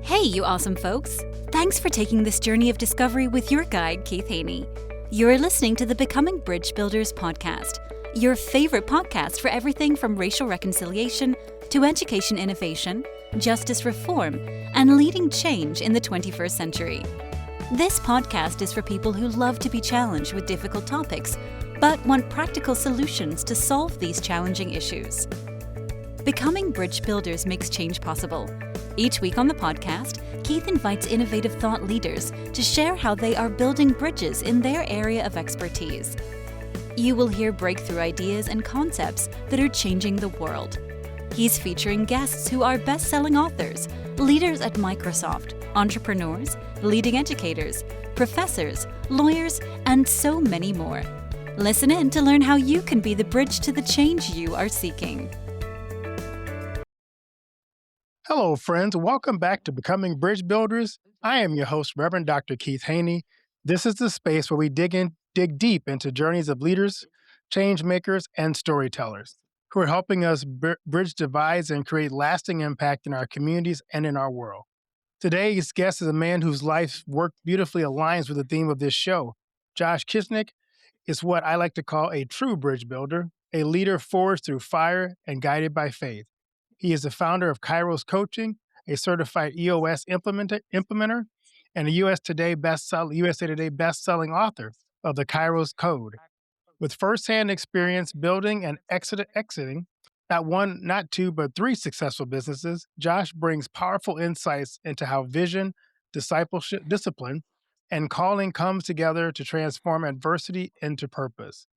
Hey, you awesome folks! Thanks for taking this journey of discovery with your guide, Keith Haney. You're listening to the Becoming Bridge Builders podcast, your favorite podcast for everything from racial reconciliation to education innovation, justice reform, and leading change in the 21st century. This podcast is for people who love to be challenged with difficult topics, but want practical solutions to solve these challenging issues. Becoming Bridge Builders makes change possible. Each week on the podcast, Keith invites innovative thought leaders to share how they are building bridges in their area of expertise. You will hear breakthrough ideas and concepts that are changing the world. He's featuring guests who are best-selling authors, leaders at Microsoft, entrepreneurs, leading educators, professors, lawyers, and so many more. Listen in to learn how you can be the bridge to the change you are seeking. Hello, friends. Welcome back to Becoming Bridge Builders. I am your host, Reverend Dr. Keith Haney. This is the space where we dig deep into journeys of leaders, change makers, and storytellers who are helping us bridge divides and create lasting impact in our communities and in our world. Today's guest is a man whose life's work beautifully aligns with the theme of this show. Josh Kosnick is what I like to call a true bridge builder, a leader forged through fire and guided by faith. He is the founder of Kairos Coaching, a certified EOS implementer, and a USA Today best-selling author of the Kairos Code. With firsthand experience building and exiting not one, not two, but three successful businesses, Josh brings powerful insights into how vision, discipleship, discipline, and calling comes together to transform adversity into purpose.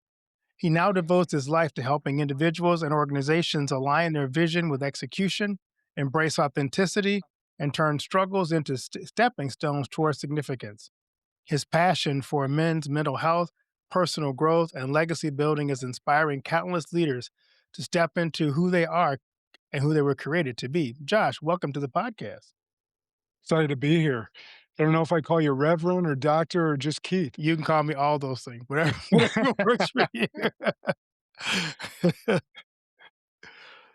He now devotes his life to helping individuals and organizations align their vision with execution, embrace authenticity, and turn struggles into stepping stones towards significance. His passion for men's mental health, personal growth, and legacy building is inspiring countless leaders to step into who they are and who they were created to be. Josh, welcome to the podcast. Excited to be here. I don't know if I call you Reverend or Doctor or just Keith. You can call me all those things, whatever works for you.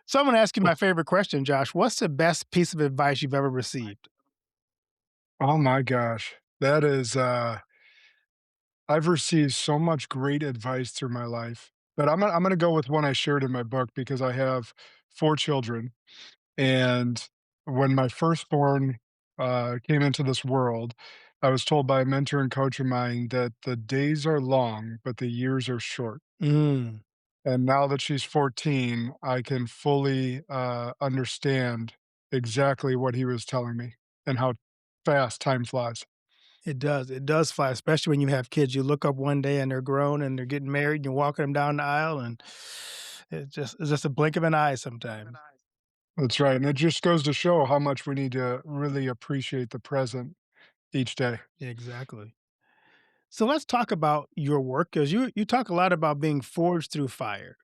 So I'm going to ask you my favorite question, Josh. What's the best piece of advice you've ever received? Oh my gosh. That is I've received so much great advice through my life. But I'm gonna go with one I shared in my book because I have 4 children. And when my firstborn came into this world, I was told by a mentor and coach of mine that the days are long, but the years are short. Mm, And now that she's 14, I can fully understand exactly what he was telling me and how fast time flies. it does. It does fly, especially when you have kids. You look up one day and they're grown and they're getting married and you're walking them down the aisle and it's just a blink of an eye sometimes. That's right. And it just goes to show how much we need to really appreciate the present each day. Yeah, exactly. So let's talk about your work because you talk a lot about being forged through fire.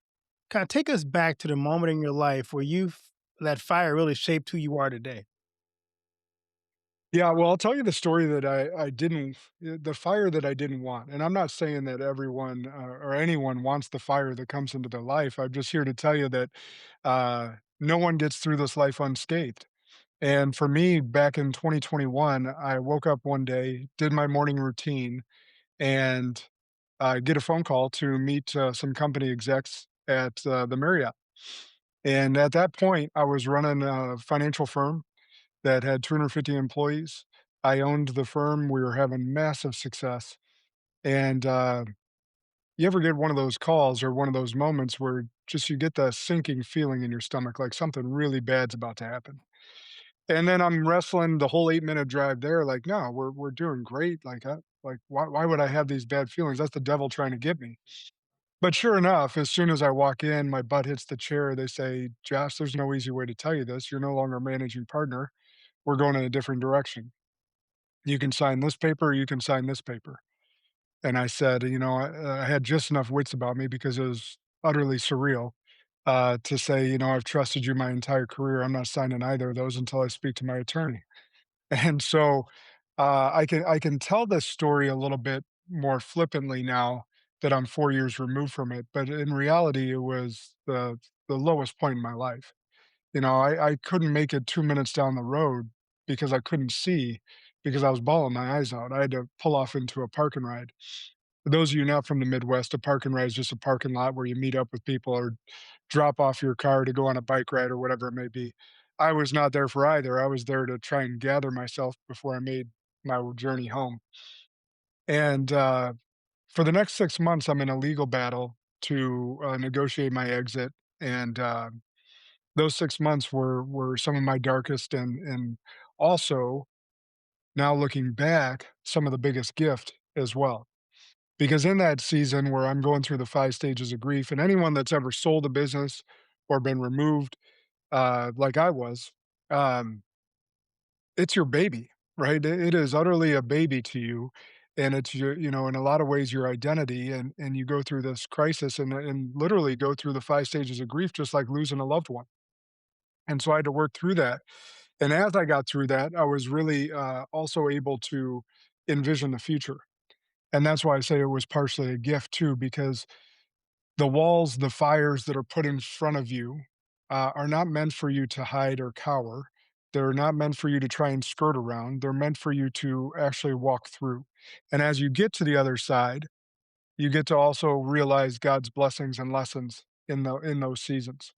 Kind of take us back to the moment in your life where that fire really shaped who you are today. Yeah, well, I'll tell you the story that I didn't, the fire that I didn't want. And I'm not saying that everyone or anyone wants the fire that comes into their life. I'm just here to tell you that no one gets through this life unscathed. And for me, back in 2021, I woke up one day, did my morning routine, and get a phone call to meet some company execs at the Marriott. And at that point, I was running a financial firm that had 250 employees. I owned the firm. We were having massive success. And you ever get one of those calls or one of those moments where just you get that sinking feeling in your stomach, like something really bad's about to happen? And then I'm wrestling the whole 8-minute drive there, like, "No, we're doing great." Like, why would I have these bad feelings? That's the devil trying to get me. But sure enough, as soon as I walk in, my butt hits the chair, they say, "Josh, there's no easy way to tell you this. You're no longer a managing partner. We're going in a different direction. You can sign this paper, or you can sign this paper." And I said, I had just enough wits about me because it was utterly surreal, to say, "I've trusted you my entire career. I'm not signing either of those until I speak to my attorney." And so, I can tell this story a little bit more flippantly now that I'm 4 years removed from it, but in reality, it was the lowest point in my life. I couldn't make it 2 minutes down the road, because I couldn't see because I was bawling my eyes out. I had to pull off into a park and ride. For those of you not from the Midwest, a park and ride is just a parking lot where you meet up with people or drop off your car to go on a bike ride or whatever it may be. I was not there for either. I was there to try and gather myself before I made my journey home. And for the next 6 months, I'm in a legal battle to negotiate my exit. And those 6 months were some of my darkest, and also now looking back, some of the biggest gift as well. Because in that season where I'm going through the 5 stages of grief, and anyone that's ever sold a business or been removed, like I was, um, it's your baby, right? It is utterly a baby to you, and it's your, in a lot of ways, your identity, and you go through this crisis and literally go through the 5 stages of grief, just like losing a loved one. And so I had to work through that. And as I got through that, I was really also able to envision the future. And that's why I say it was partially a gift too, because the walls, the fires that are put in front of you, are not meant for you to hide or cower. They're not meant for you to try and skirt around. They're meant for you to actually walk through. And as you get to the other side, you get to also realize God's blessings and lessons in those seasons.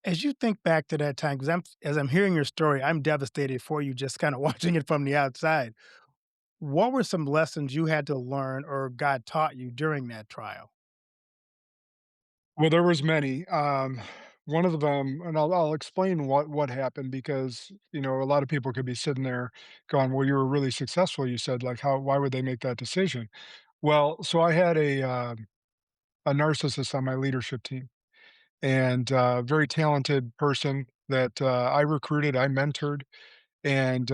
As you think back to that time, because as I'm hearing your story, I'm devastated for you just kind of watching it from the outside. What were some lessons you had to learn or God taught you during that trial? Well, there was many. One of them, and I'll explain what happened because a lot of people could be sitting there going, "Well, you were really successful." You said, like, how? Why would they make that decision? Well, so I had a narcissist on my leadership team, and very talented person that I recruited, I mentored, and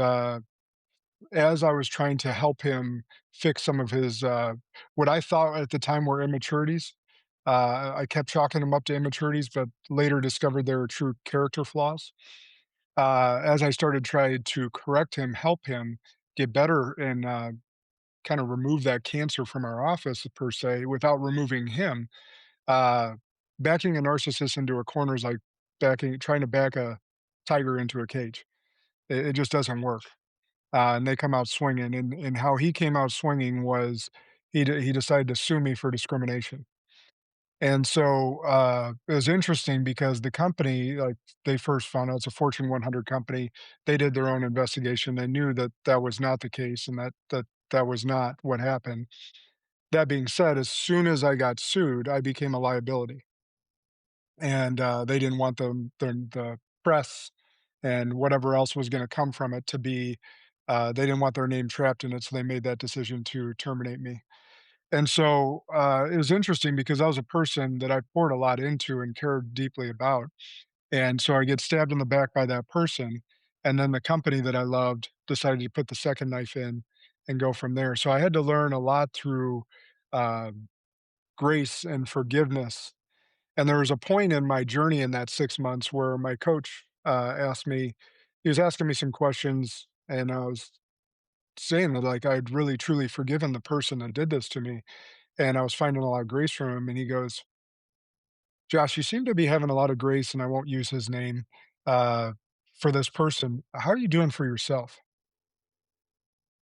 as I was trying to help him fix some of his, what I thought at the time were immaturities, I kept chalking them up to immaturities, but later discovered they were true character flaws. As I started trying to correct him, help him get better, and kind of remove that cancer from our office per se, without removing him, uh, backing a narcissist into a corner is like trying to back a tiger into a cage. It just doesn't work, and they come out swinging. And how he came out swinging was he decided to sue me for discrimination. And so it was interesting because the company, like, they first found out it's a Fortune 100 company. They did their own investigation. They knew that that was not the case, and that was not what happened. That being said, as soon as I got sued, I became a liability, and they didn't want the press and whatever else was going to come from it to be. They didn't want their name trapped in it, so they made that decision to terminate me. And so, it was interesting because I was a person that I poured a lot into and cared deeply about, and so I get stabbed in the back by that person, and then the company that I loved decided to put the second knife in and go from there. So I had to learn a lot through, um, grace and forgiveness, and there was a point in my journey in that 6 months where my coach, asked me he was asking me some questions, and I was saying that, like, I'd really truly forgiven the person that did this to me, and I was finding a lot of grace from him, and he goes, "Josh, you seem to be having a lot of grace," and I won't use his name, uh, "for this person. How are you doing for yourself?"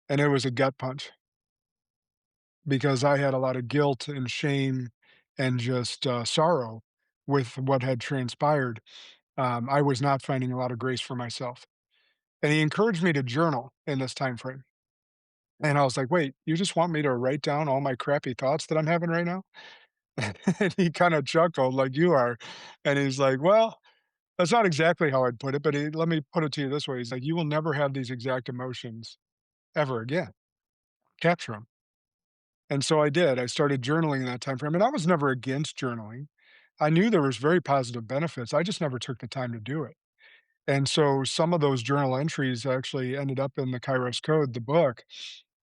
And it was a gut punch because I had a lot of guilt and shame and just, sorrow with what had transpired. I was not finding a lot of grace for myself, and he encouraged me to journal in this time frame, and I was like, "Wait, you just want me to write down all my crappy thoughts that I'm having right now?" And he kinda chuckled like you are, and he's like, "Well, that's not exactly how I'd put it, but let me put it to you this way." He's like, "You will never have these exact emotions ever again. Capture them." And so I did. I started journaling in that time frame, and I was never against journaling. I knew there was very positive benefits, I just never took the time to do it. And so some of those journal entries actually ended up in the Kairos Code, the book,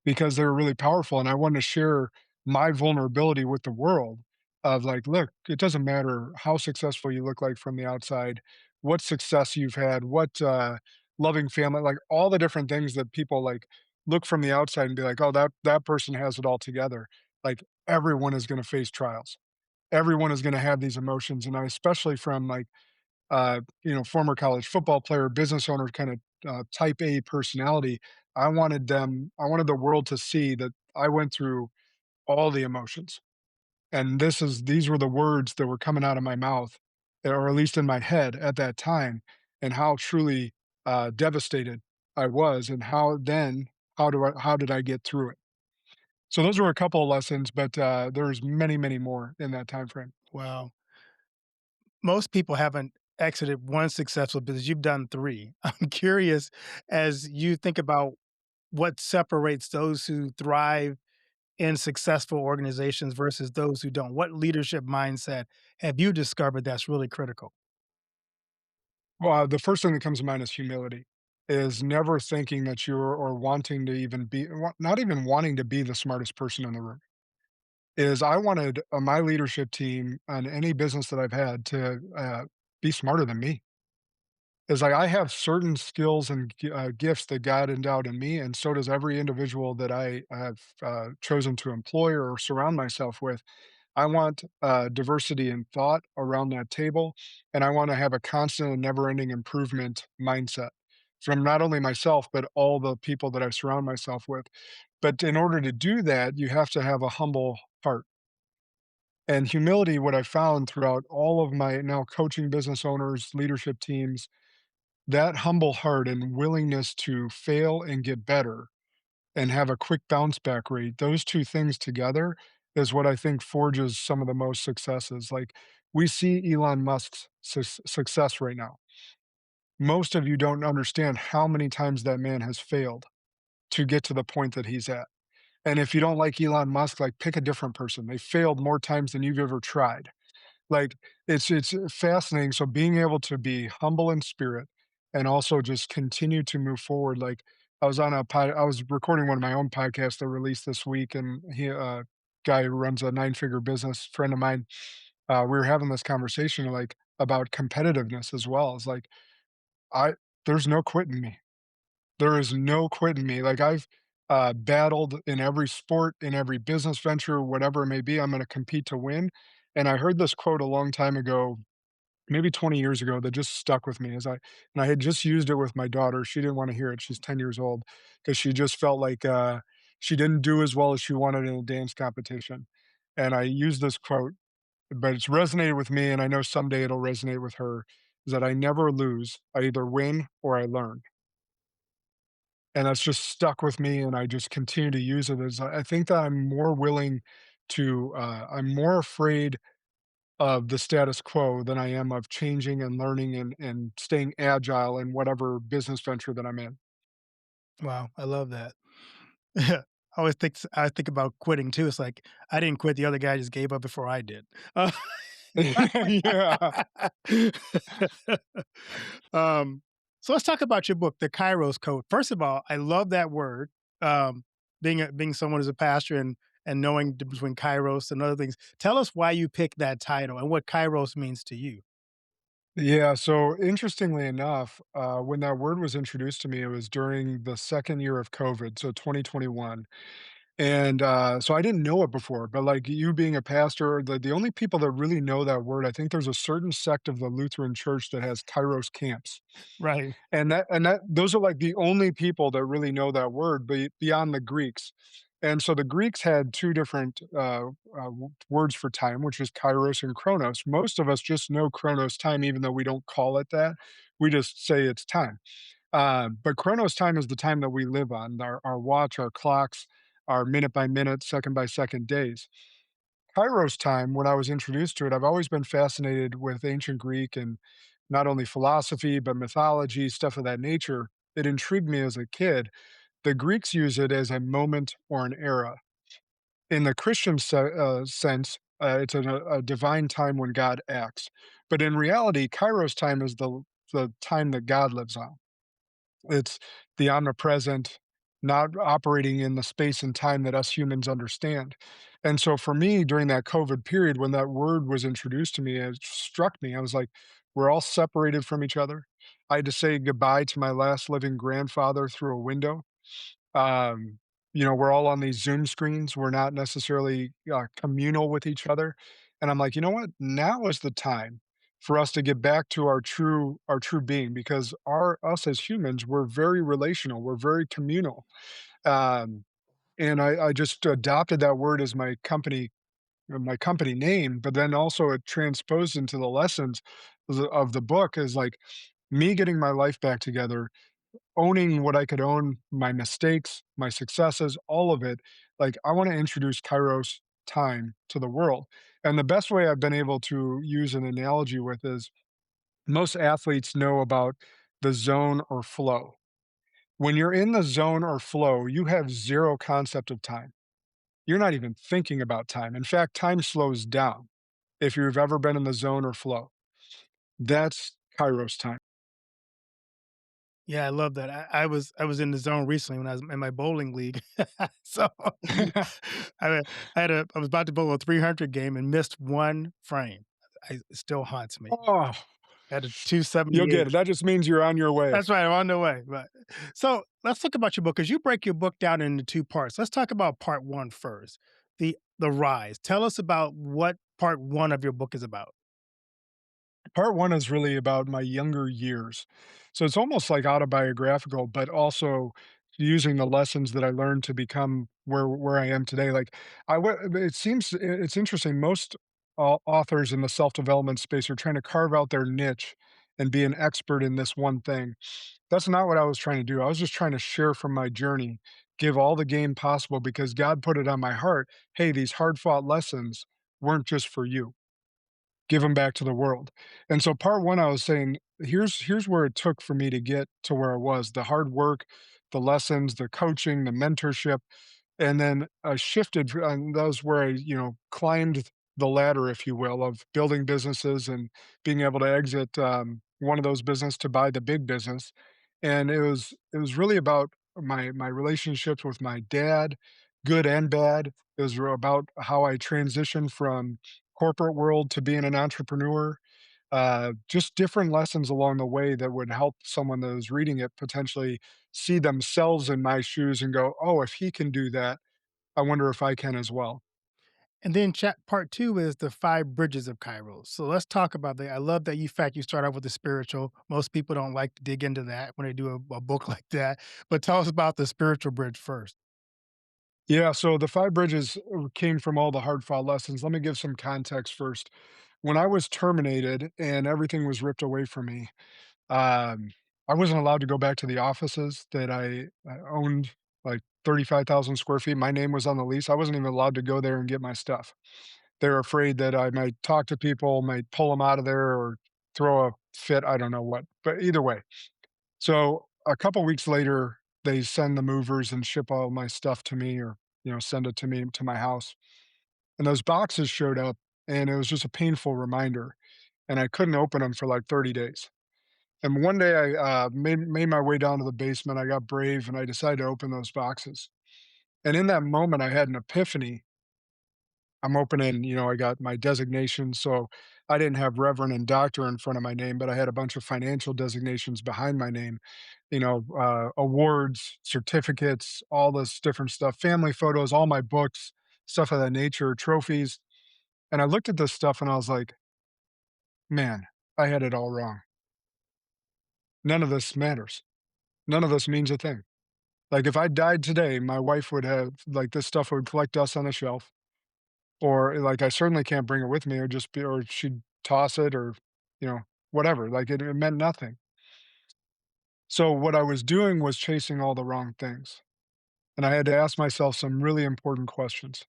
because they were really powerful, and I wanted to share my vulnerability with the world of like, "Look, it doesn't matter how successful you look like from the outside, what success you've had, what, loving family," like, all the different things that people, like, look from the outside and be like, "Oh, that person has it all together." Like, everyone is gonna face trials. Everyone is gonna have these emotions, and I especially from, like, former college football player, business owner kinda type A personality. I wanted the world to see that I went through all the emotions. And these were the words that were coming out of my mouth, or at least in my head at that time, and how truly devastated I was, and how did I get through it? So those were a couple of lessons, but there's many, many more in that time frame. Wow. Most people haven't exited one successful business. You've done 3. I'm curious, as you think about what separates those who thrive in successful organizations versus those who don't, what leadership mindset have you discovered that's really critical? Well, the first thing that comes to mind is humility. Is never thinking that you're or wanting to even be, not even wanting to be the smartest person in the room. Is I wanted my leadership team on any business that I've had to be smarter than me. Is like I have certain skills and gifts that God endowed in me, and so does every individual that I have chosen to employ or surround myself with. I want diversity in thought around that table, and I want to have a constant and never-ending improvement mindset from not only myself but all the people that I surround myself with. But in order to do that, you have to have a humble heart. And humility, what I found throughout all of my now coaching business owners, leadership teams, that humble heart and willingness to fail and get better and have a quick bounce back rate, those 2 things together is what I think forges some of the most successes. Like, we see Elon Musk's success right now. Most of you don't understand how many times that man has failed to get to the point that he's at. And if you don't like Elon Musk, like, pick a different person. They failed more times than you've ever tried. Like, it's fascinating, so being able to be humble in spirit and also just continue to move forward, like, I was recording one of my own podcasts that released this week, and guy who runs a nine-figure business, friend of mine, we were having this conversation, like, about competitiveness as well. It's like, I there's no quitting me. There is no quitting me. Like, I've, battled in every sport, in every business venture, whatever it may be, I'm gonna compete to win, and I heard this quote a long time ago, maybe 20 years ago, that just stuck with me and I had just used it with my daughter. She didn't wanna hear it, she's 10 years old, because she just felt like, she didn't do as well as she wanted in a dance competition, and I used this quote, but it's resonated with me, and I know someday it'll resonate with her, is that I never lose, I either win or I learn. And that's just stuck with me, and I just continue to use it as I think that I'm more willing to, I'm more afraid of the status quo than I am of changing and learning and staying agile in whatever business venture that I'm in. Wow, I love that. I think about quitting too. It's like, I didn't quit, the other guy just gave up before I did. Yeah. Um, so let's talk about your book, The Kairos Code. First of all, I love that word. Um, being someone who's a pastor and knowing the difference between Kairos and other things. Tell us why you picked that title and what Kairos means to you. Yeah, so interestingly enough, when that word was introduced to me, it was during the 2nd year of COVID, so 2021. And, so I didn't know it before, but, like, you being a pastor, the only people that really know that word, I think there's a certain sect of the Lutheran church that has Kairos camps. Right. And that those are, like, the only people that really know that word beyond the Greeks. And so the Greeks had 2 different, words for time, which is Kairos and Chronos. Most of us just know Chronos time even though we don't call it that. We just say it's time. But Chronos time is the time that we live on, our watch, our clocks, our minute by minute, second by second days. Kairos time, when I was introduced to it, I've always been fascinated with ancient Greek and not only philosophy, but mythology, stuff of that nature. It intrigued me as a kid. The Greeks use it as a moment or an era. In the Christian sense, it's a divine time when God acts. But in reality, Kairos time is the time that God lives on. It's the omnipresent, not operating in the space and time that us humans understand. And so for me, during that COVID period, when that word was introduced to me, it struck me. I was like, we're all separated from each other. I had to say goodbye to my last living grandfather through a window. Um, we're all on these Zoom screens. We're not necessarily communal with each other. And I'm like, you know what? Now is the time for us to get back to our true being, because our us as humans, we're very relational, we're very communal. Um, and I just adopted that word as my company name, but then also it transposed into the lessons of the book is like me getting my life back together, owning what I could own, my mistakes, my successes, all of it. Like, I want to introduce Kairos time to the world. And the best way I've been able to use an analogy with is most athletes know about the zone or flow. When you're in the zone or flow, you have zero concept of time. You're not even thinking about time. In fact, time slows down if you've ever been in the zone or flow. That's Kairos time. Yeah, I love that. I was in the zone recently when I was in my bowling league. So I I was about to bowl a 300 game and missed one frame. It still haunts me. Oh, I had a you'll get 278. it. That just means you're on your way. That's right, I'm on the way, but so let's talk about your book because you break your book down into 2 parts. Let's talk about part 1 first, the rise. Tell us about what part 1 of your book is about. Part 1 is really about my younger years. So it's almost like autobiographical, but also using the lessons that I learned to become where I am today. Like, it seems it's interesting. Most authors in the self-development space are trying to carve out their niche and be an expert in this one thing. That's not what I was trying to do. I was just trying to share from my journey, give all the game possible because God put it on my heart. Hey, these hard-fought lessons weren't just for you, give them back to the world. And so part 1, I was saying, here's where it took for me to get to where I was, the hard work, the lessons, the coaching, the mentorship, and then I shifted, and that was where I, climbed the ladder, if you will, of building businesses and being able to exit, one of those business to buy the big business. And it was really about my relationships with my dad, good and bad. It was about how I transitioned from corporate world to being an entrepreneur. Just different lessons along the way that would help someone that was reading it potentially see themselves in my shoes and go, "Oh, if he can do that, I wonder if I can as well." And then part 2 is the 5 bridges of Kairos. So let's talk about that. I love that you start out with the spiritual. Most people don't like to dig into that when they do a book like that. But tell us about the spiritual bridge first. Yeah, so the 5 bridges came from all the hard fought lessons. Let me give some context first. When I was terminated and everything was ripped away from me, Um, I wasn't allowed to go back to the offices that I owned, like 35,000 square feet. My name was on the lease. I wasn't even allowed to go there and get my stuff. They were afraid that I might talk to people, might pull them out of there or throw a fit. I don't know what, but either way. So a couple weeks later, they send the movers and ship all my stuff to me, or, send it to me to my house. And those boxes showed up, and it was just a painful reminder. And I couldn't open them for like 30 days. And one day I, made my way down to the basement. I got brave and I decided to open those boxes. And in that moment, I had an epiphany. I'm opening, I got my designation. So I didn't have reverend and doctor in front of my name, but I had a bunch of financial designations behind my name, awards, certificates, all this different stuff, family photos, all my books, stuff of that nature, trophies. And I looked at this stuff and I was like, man, I had it all wrong. None of this matters. None of this means a thing. Like, if I died today, my wife would have like, this stuff would collect dust on a shelf, or, like, I certainly can't bring it with me, or just be or she'd toss it, or, you know, whatever, like, it meant nothing. So, what I was doing was chasing all the wrong things, and I had to ask myself some really important questions.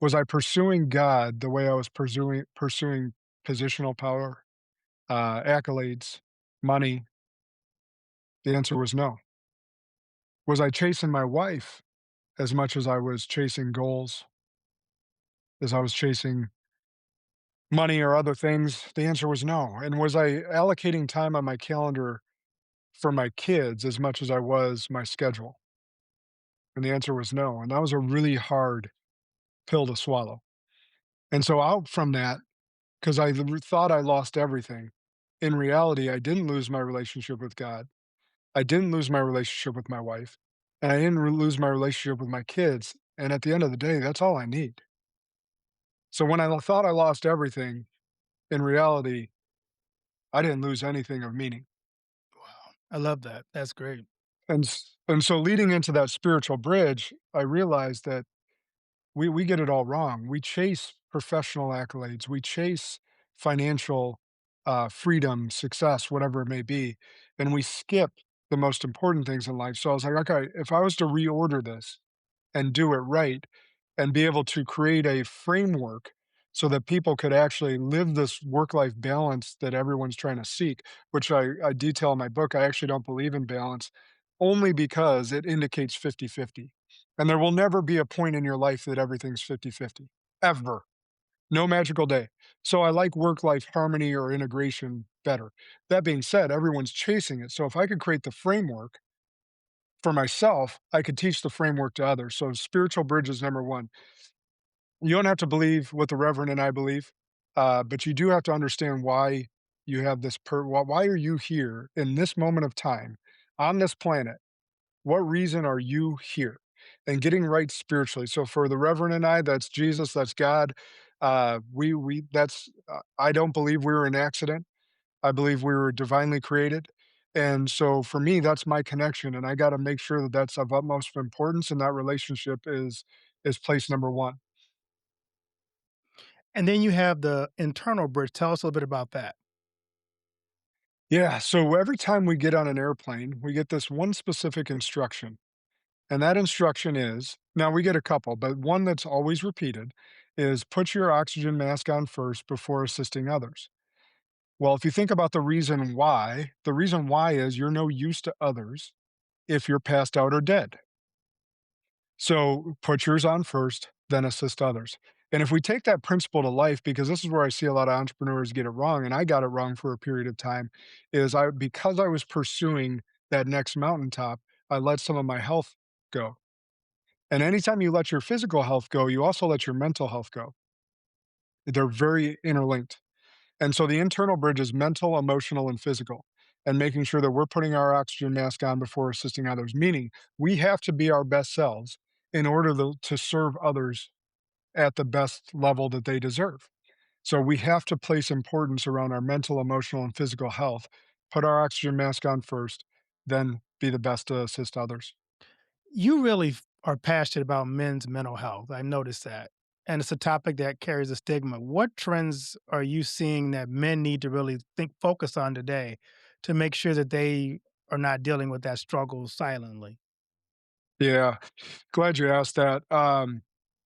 Was I pursuing God the way I was pursuing positional power, accolades, money? The answer was no. Was I chasing my wife as much as I was chasing goals, as I was chasing money or other things? The answer was no. And was I allocating time on my calendar for my kids as much as I was my schedule? And the answer was no. And that was a really hard pill to swallow. And so out from that, because thought I lost everything, in reality, I didn't lose my relationship with God. I didn't lose my relationship with my wife. And I didn't lose my relationship with my kids. And at the end of the day, that's all I need. So when I thought I lost everything, in reality, I didn't lose anything of meaning. Wow. I love that. That's great. And so leading into that spiritual bridge, I realized that we get it all wrong. We chase professional accolades, we chase financial freedom, success, whatever it may be, and we skip the most important things in life. So I was like, okay, if I was to reorder this and do it right and be able to create a framework so that people could actually live this work-life balance that everyone's trying to seek, which I detail in my book. I actually don't believe in balance only because it indicates 50-50. And there will never be a point in your life that everything's 50-50, ever. No magical day. So I like work-life harmony or integration better. That being said, everyone's chasing it. So if I could create the framework for myself, I could teach the framework to others. So spiritual bridge is number one. You don't have to believe what the Reverend and I believe, but you do have to understand why you have this. Why are you here in this moment of time on this planet? What reason are you here? And getting right spiritually. So for the Reverend and I, that's Jesus, that's God. We that's I don't believe we were an accident. I believe we were divinely created. And so for me, that's my connection. And I got to make sure that that's of utmost importance. And that relationship is place number one. And then you have the internal bridge. Tell us a little bit about that. Yeah. So every time we get on an airplane, we get this one specific instruction. And that instruction is now we get a couple, but one that's always repeated is put your oxygen mask on first before assisting others. Well, if you think about the reason why is you're no use to others if you're passed out or dead. So put yours on first, then assist others. And if we take that principle to life, because this is where I see a lot of entrepreneurs get it wrong, and I got it wrong for a period of time, is I because I was pursuing that next mountaintop, I let some of my health go. And anytime you let your physical health go, you also let your mental health go. They're very interlinked. And so the internal bridge is mental, emotional, and physical, and making sure that we're putting our oxygen mask on before assisting others, meaning we have to be our best selves in order to serve others at the best level that they deserve. So we have to place importance around our mental, emotional, and physical health, put our oxygen mask on first, then be the best to assist others. You really are passionate about men's mental health. I noticed that. And it's a topic that carries a stigma. What trends are you seeing that men need to really focus on today to make sure that they are not dealing with that struggle silently? Yeah, glad you asked that.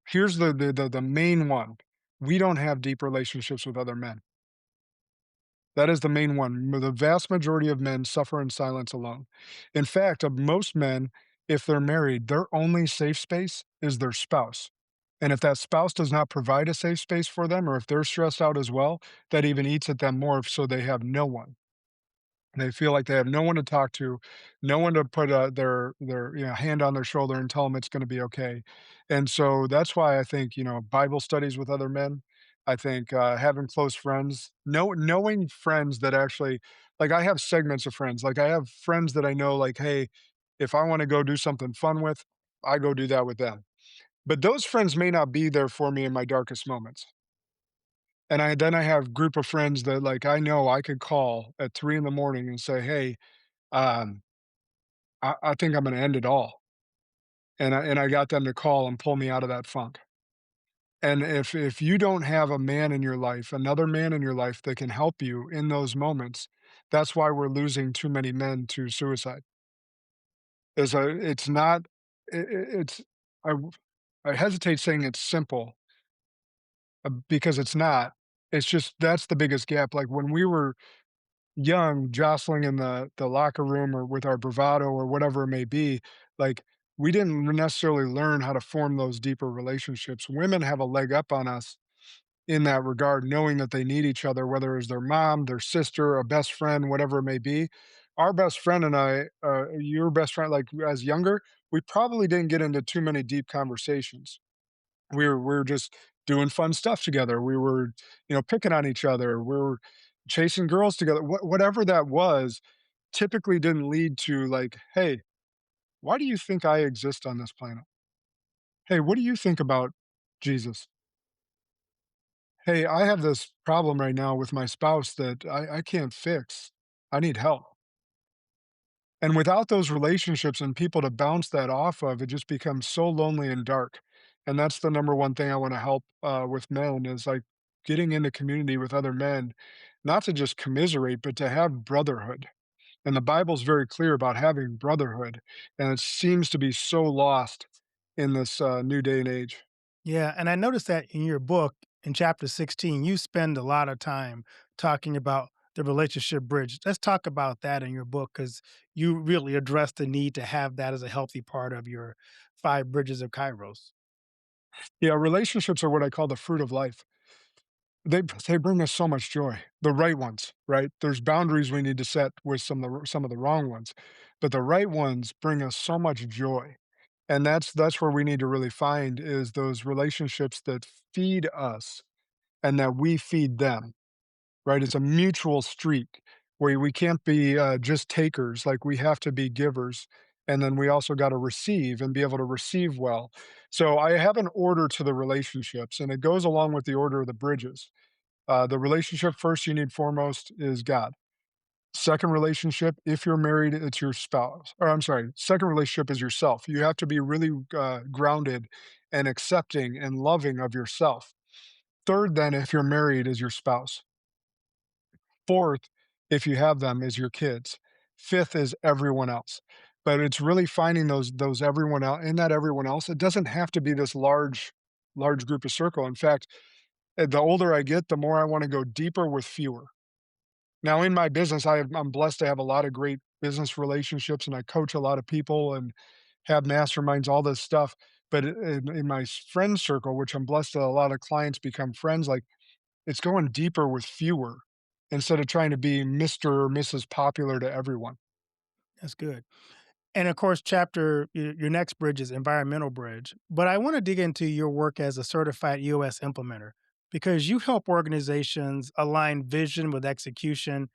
Here's the main one. We don't have deep relationships with other men. That is the main one. The vast majority of men suffer in silence alone. In fact, of most men, if they're married, their only safe space is their spouse. And if that spouse does not provide a safe space for them, or if they're stressed out as well, that even eats at them more so they have no one. They feel like they have no one to talk to, no one to put, their, hand on their shoulder and tell them it's gonna be okay. And so that's why I think, Bible studies with other men, I think, having close friends, knowing friends that actually like, I have segments of friends, like, I have friends that I know, like, "Hey, if I wanna go do something fun with, I go do that with them." But those friends may not be there for me in my darkest moments. And I have group of friends that, like, I know I could call at 3 in the morning and say, "Hey, um, I think I'm gonna end it all." And I got them to call and pull me out of that funk. And if you don't have a man in your life, another man in your life that can help you in those moments, that's why we're losing too many men to suicide. It's not it's I w I hesitate saying it's simple, because it's not. It's just that's the biggest gap. Like, when we were young, jostling in the locker room or with our bravado or whatever it may be, like, we didn't necessarily learn how to form those deeper relationships. Women have a leg up on us in that regard, knowing that they need each other, whether it's their mom, their sister, a best friend, whatever it may be. Our best friend and I, your best friend, like, as younger, we probably didn't get into too many deep conversations. We were just doing fun stuff together. We were, picking on each other. We were chasing girls together. Whatever that was, typically didn't lead to, like, "Hey, why do you think I exist on this planet? Hey, what do you think about Jesus? Hey, I have this problem right now with my spouse that I can't fix. I need help. And without those relationships and people to bounce that off of, it just becomes so lonely and dark. And that's the number one thing I want to help with men is like getting into community with other men, not to just commiserate, but to have brotherhood. And the Bible's very clear about having brotherhood. And it seems to be so lost in this new day and age. Yeah, and I noticed that in your book, in chapter 16, you spend a lot of time talking about the relationship bridge. Let's talk about that in your book because you really address the need to have that as a healthy part of your 5 bridges of Kairos. Yeah, relationships are what I call the fruit of life. They bring us so much joy, the right ones, right? There's boundaries we need to set with some of the wrong ones, but the right ones bring us so much joy, and that's where we need to really find is those relationships that feed us and that we feed them, right? It's a mutual streak where we can't be, just takers, like, we have to be givers, and then we also gotta receive and be able to receive well. So I have an order to the relationships, and it goes along with the order of the bridges. The relationship first you need foremost is God. Second relationship, if you're married, it's your spouse. Or I'm sorry, second relationship is yourself. You have to be really grounded and accepting and loving of yourself. Third, then, if you're married, is your spouse. Fourth, if you have them, is your kids. Fifth is everyone else. But it's really finding those everyone else in that everyone else. It doesn't have to be this large group of circle. In fact, the older I get, the more I want to go deeper with fewer. Now, in my business, I'm blessed to have a lot of great business relationships, and I coach a lot of people and have masterminds, all this stuff. But in my friend circle, which I'm blessed that a lot of clients become friends, like it's going deeper with fewer instead of trying to be Mr. or Mrs. Popular to everyone. That's good. And of course, your next bridge is environmental bridge. But I want to dig into your work as a certified EOS implementer because you help organizations align vision with execution.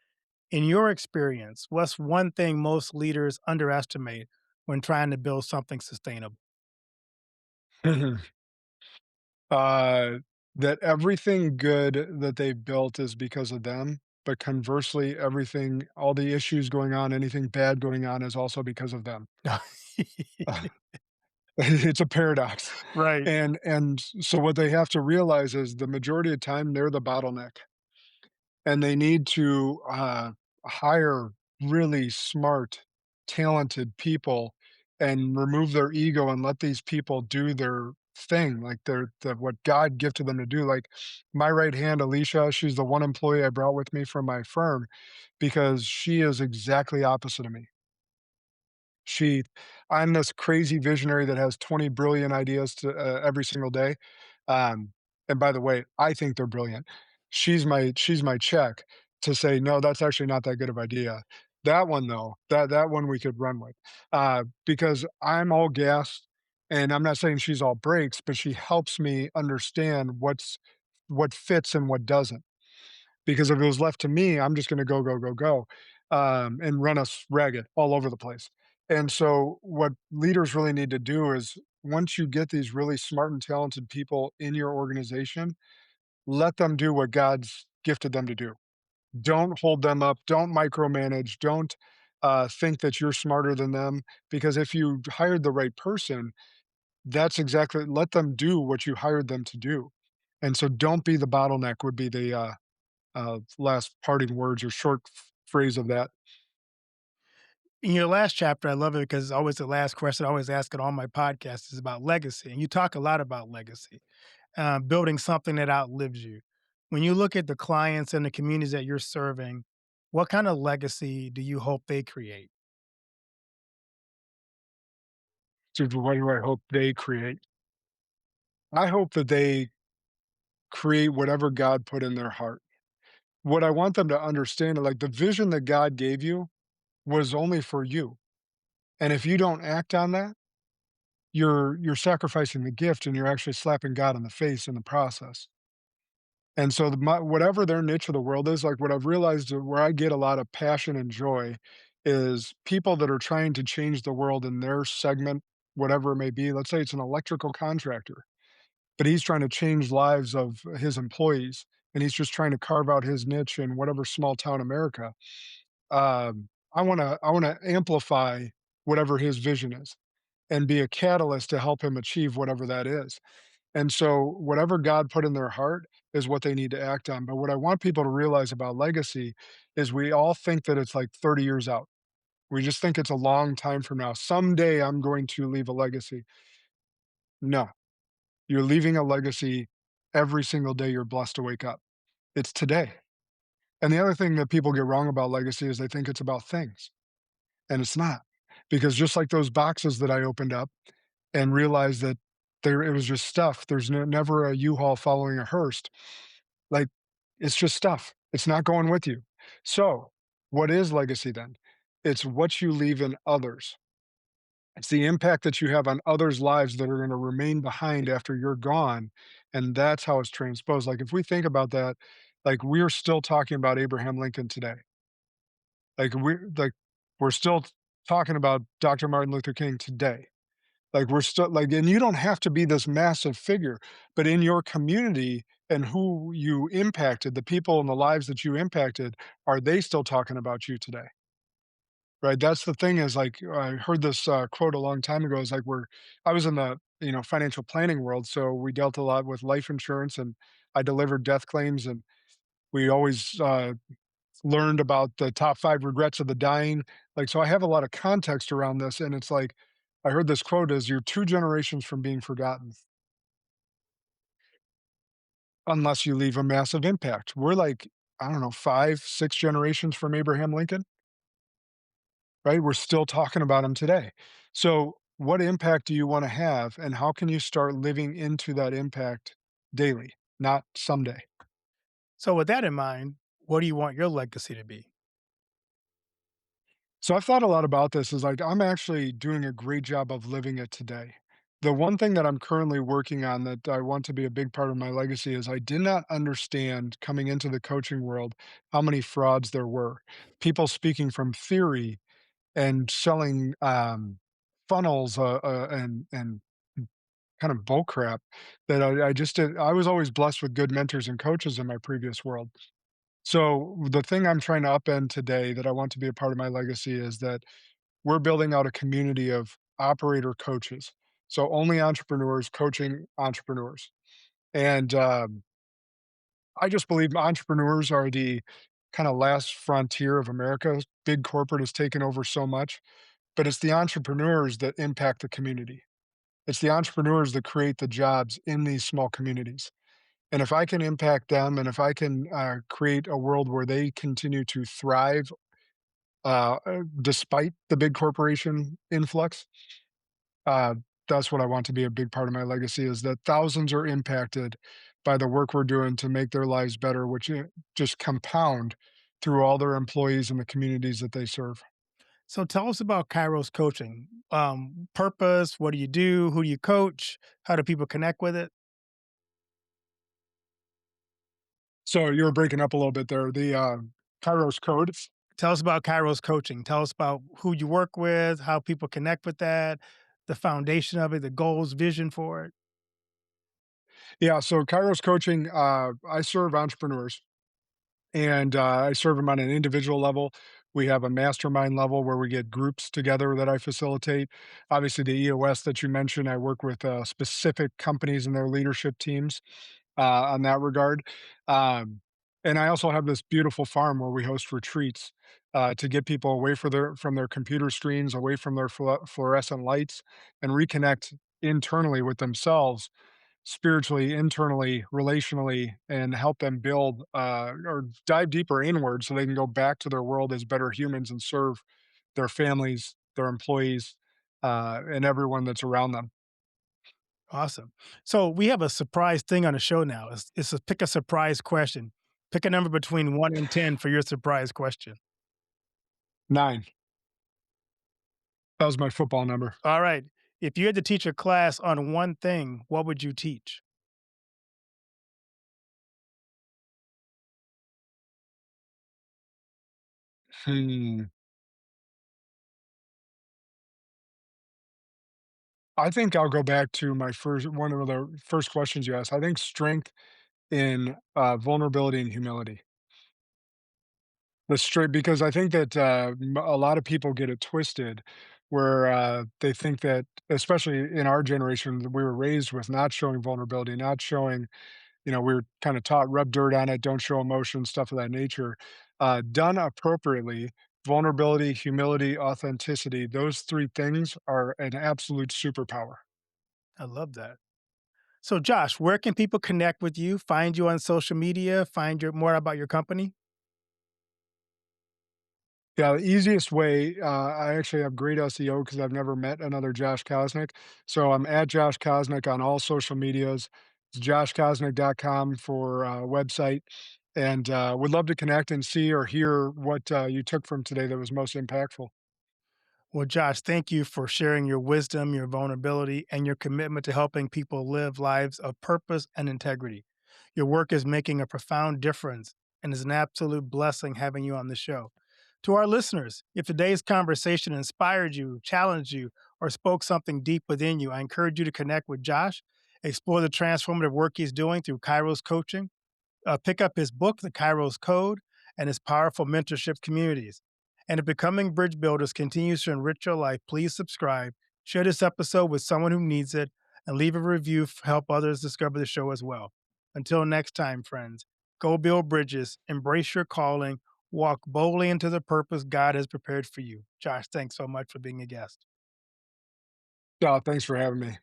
In your experience, what's one thing most leaders underestimate when trying to build something sustainable? uh, that everything good that they built is because of them, but conversely, everything, all the issues going on, anything bad going on, is also because of them. It's a paradox. Right. And so what they have to realize is the majority of time, they're the bottleneck, and they need to, hire really smart, talented people and remove their ego and let these people do their thing, like, the what God gifted them to do, like, my right hand, Alicia, she's the one employee I brought with me from my firm because she is exactly opposite of me. She I'm this crazy visionary that has 20 brilliant ideas to every single day. And by the way, I think they're brilliant. She's my check to say, "No, that's actually not that good of idea." That one though, that one we could run with. Because I'm all gas, and I'm not saying she's all brakes, but she helps me understand what fits and what doesn't. Because if it was left to me, I'm just gonna go, go, go, go, and run us ragged all over the place. And so what leaders really need to do is once you get these really smart and talented people in your organization, let them do what God's gifted them to do. Don't hold them up, don't micromanage, don't, think that you're smarter than them, because if you hired the right person, that's exactly let them do what you hired them to do. And so don't be the bottleneck would be the, last parting words or short phrase of that. In your last chapter, I love it because it's always the last question I always ask it on my podcast is about legacy. And you talk a lot about legacy, building something that outlives you. When you look at the clients and the communities that you're serving, what kind of legacy do you hope they create? So what do I hope they create? I hope that they create whatever God put in their heart. What I want them to understand, like the vision that God gave you was only for you. And if you don't act on that, you're sacrificing the gift and you're actually slapping God in the face in the process. And so whatever their niche of the world is, like what I've realized where I get a lot of passion and joy is people that are trying to change the world in their segment, whatever it may be. Let's say it's an electrical contractor. but he's trying to change lives of his employees, and he's just trying to carve out his niche in whatever small town America. I wanna amplify whatever his vision is and be a catalyst to help him achieve whatever that is. And so whatever God put in their heart is what they need to act on. But what I want people to realize about legacy is we all think that it's like 30 years out. We just think it's a long time from now. Someday I'm going to leave a legacy. No, you're leaving a legacy every single day you're blessed to wake up. It's today. And the other thing that people get wrong about legacy is they think it's about things, and it's not. Because just like those boxes that I opened up and realized that there it was just stuff. There's never a U-Haul following a hearse. Like, it's just stuff. It's not going with you. So, what is legacy then? It's what you leave in others. It's the impact that you have on others' lives that are gonna remain behind after you're gone, and that's how it's transposed. Like, if we think about that, like, we're still talking about Abraham Lincoln today. We're still talking about Dr. Martin Luther King today. Like, we're still like, and you don't have to be this massive figure, but in your community and who you impacted, the people and the lives that you impacted, are they still talking about you today? Right? That's the thing is like, I heard this quote a long time ago. Is like, I was in the, financial planning world. So we dealt a lot with life insurance, and I delivered death claims, and we always learned about the top 5 regrets of the dying. Like, so I have a lot of context around this, and it's like, I heard this quote is, "You're 2 generations from being forgotten, unless you leave a massive impact." We're like, I don't know, 5, 6 generations from Abraham Lincoln, right? We're still talking about him today. So, what impact do you wanna have, and how can you start living into that impact daily, not someday? So, with that in mind, what do you want your legacy to be? So I've thought a lot about this is like I'm actually doing a great job of living it today. The one thing that I'm currently working on that I want to be a big part of my legacy is I did not understand coming into the coaching world how many frauds there were. People speaking from theory and selling funnels and kind of bull crap that I just did. I was always blessed with good mentors and coaches in my previous world. So the thing I'm trying to upend today that I want to be a part of my legacy is that we're building out a community of operator coaches. So only entrepreneurs coaching entrepreneurs. And I just believe entrepreneurs are the kind of last frontier of America. Big corporate has taken over so much, but it's the entrepreneurs that impact the community. It's the entrepreneurs that create the jobs in these small communities. And if I can impact them, and if I can create a world where they continue to thrive despite the big corporation influx, Uh, that's what I want to be a big part of my legacy is that thousands are impacted by the work we're doing to make their lives better, which just compound through all their employees and the communities that they serve. So, tell us about Kairos Coaching. Purpose, what do you do? Who do you coach? How do people connect with it? So you were breaking up a little bit there. The Kairos code. Tell us about Kairos Coaching. Tell us about who you work with, how people connect with that, the foundation of it, the goals, vision for it. Yeah. So Kairos coaching, I serve entrepreneurs. And I serve them on an individual level. We have a mastermind level where we get groups together that I facilitate. Obviously, the EOS that you mentioned, I work with specific companies and their leadership teams on that regard. Um, and I also have this beautiful farm where we host retreats to get people away from their computer screens, away from their fluorescent lights, and reconnect internally with themselves spiritually, internally, relationally, and help them build or dive deeper inward so they can go back to their world as better humans and serve their families, their employees, and everyone that's around them. Awesome. So, we have a surprise thing on the show now. It's a pick a surprise question. Pick a number between 1 and 10 for your surprise question. 9. That was my football number. All right. If you had to teach a class on one thing, what would you teach? Hmm. I think I'll go back to my first one of the first questions you asked. I think strength in, vulnerability and humility. The straight because I think that, a lot of people get it twisted where, they think that, especially in our generation, that we were raised with not showing vulnerability, not showing, we were kinda taught, "Rub dirt on it, don't show emotion," stuff of that nature. Done appropriately, vulnerability, humility, authenticity, those 3 things are an absolute superpower. I love that. So, Josh, where can people connect with you, find you on social media, find your more about your company? Yeah, the easiest way, I actually have great SEO because I've never met another Josh Kosnick. So I'm at Josh Kosnick on all social medias. It's joshkosnick.com for website. And would love to connect and see or hear what you took from today that was most impactful. Well, Josh, thank you for sharing your wisdom, your vulnerability, and your commitment to helping people live lives of purpose and integrity. Your work is making a profound difference and is an absolute blessing having you on the show. To our listeners, if today's conversation inspired you, challenged you, or spoke something deep within you, I encourage you to connect with Josh, explore the transformative work he's doing through Kairos Coaching, pick up his book, The Kairos Code, and his powerful mentorship communities. And if Becoming Bridge Builders continues to enrich your life, please subscribe, share this episode with someone who needs it, and leave a review to help others discover the show as well. Until next time, friends, go build bridges, embrace your calling, walk boldly into the purpose God has prepared for you. Josh, thanks so much for being a guest. Thanks for having me.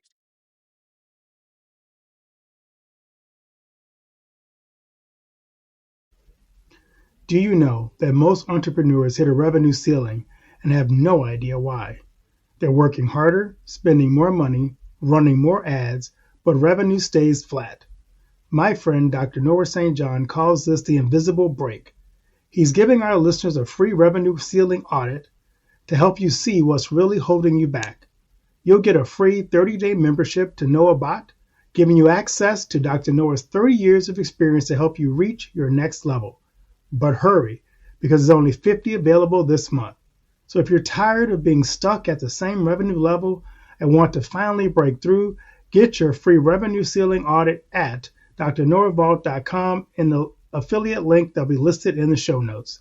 Do you know that most entrepreneurs hit a revenue ceiling and have no idea why? They're working harder, spending more money, running more ads, but revenue stays flat. My friend Dr. Noah St. John calls this the invisible break. He's giving our listeners a free revenue ceiling audit to help you see what's really holding you back. You'll get a free 30-day membership to Noah Bot, giving you access to Dr. Noah's 30 years of experience to help you reach your next level. But hurry, because there's only 50 available this month. So if you're tired of being stuck at the same revenue level and want to finally break through, get your free revenue ceiling audit at drnorvault.com in the affiliate link that'll be listed in the show notes.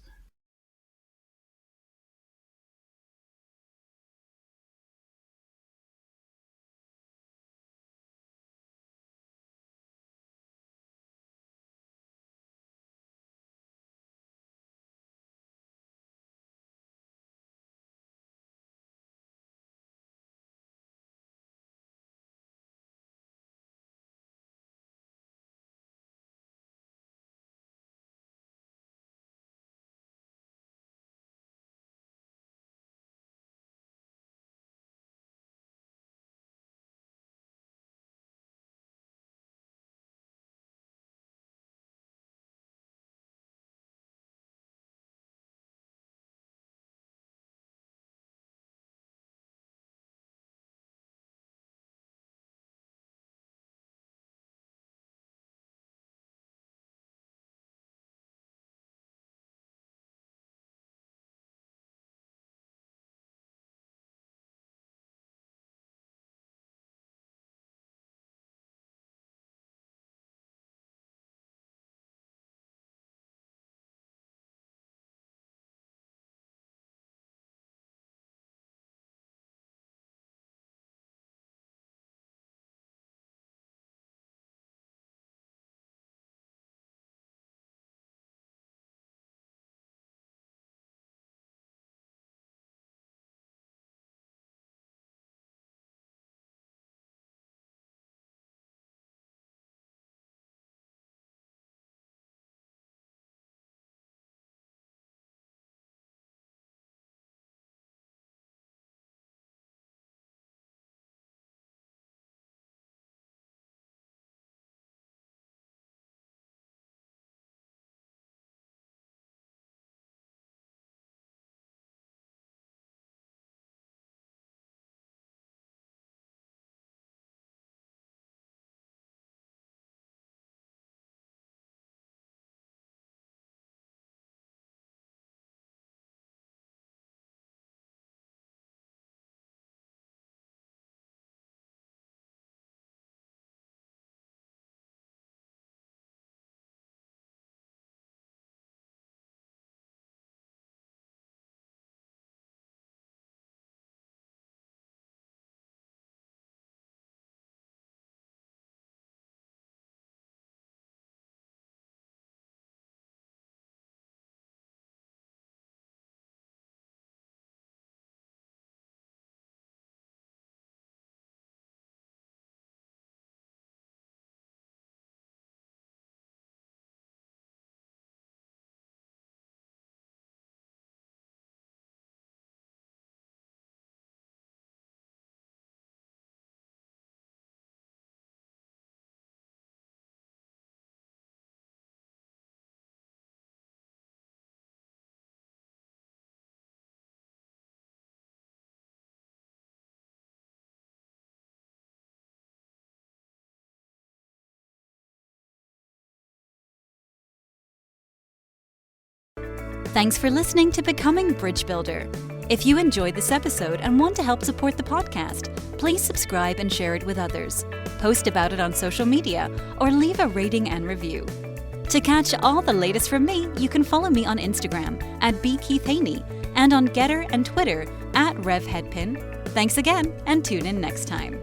Thanks for listening to Becoming Bridge Builder. If you enjoyed this episode and want to help support the podcast, please subscribe and share it with others, post about it on social media, or leave a rating and review. To catch all the latest from me, you can follow me on Instagram at @bkeithhaney and on Getter and Twitter @RevHeadpin. Thanks again, and tune in next time.